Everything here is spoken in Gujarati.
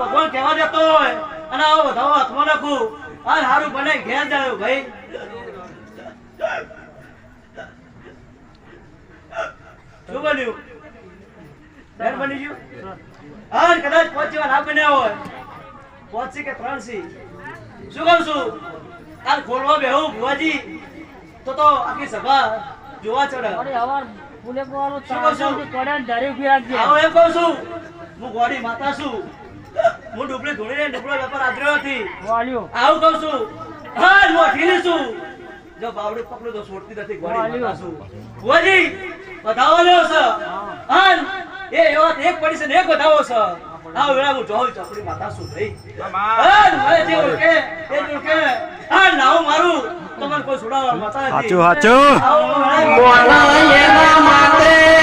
ભગવાન કહેવા દેતો હોય અને આવો વધાવો હાથમાં નાખું આ હારું બને ઘેર જાયો ભાઈ શું બન્યું ઘેર બની ગયું હા કદાચ 5 જેવા ના બન્યા હોય 5 કે 3 સી શું કહું છું આ ખોલવા બેહું ભુવાજી તો આખી સભા જોવા ચડે અરે હવાર ફૂલે કોવાનો શું કહું છું? કોડ્યા ધારી ઉભી રાખજે આવો એમ કહું છું હું ગોડી માતા છું હું ડુબળી ધોળીને ડુબળો વેપાર આદર્યો હતી વાલ્યો આવું કહું છું હા હું અઠીલી છું જો બાવડું પકડું તો છોડતી નથી ગોળી માતા છું ભુવાજી બતાવો લ્યો છે હા એ એવા એક પડી છે ને એક બતાવો છે આવ વેળા હું જોઉં ચોકડી માતા છું ભાઈ હા મને જે ઓળખે એ જ ઓળખે હા નાવ મારું તમને કોઈ છોડાવવા માતા નથી હાચું હાચું આવો મોના એના માટે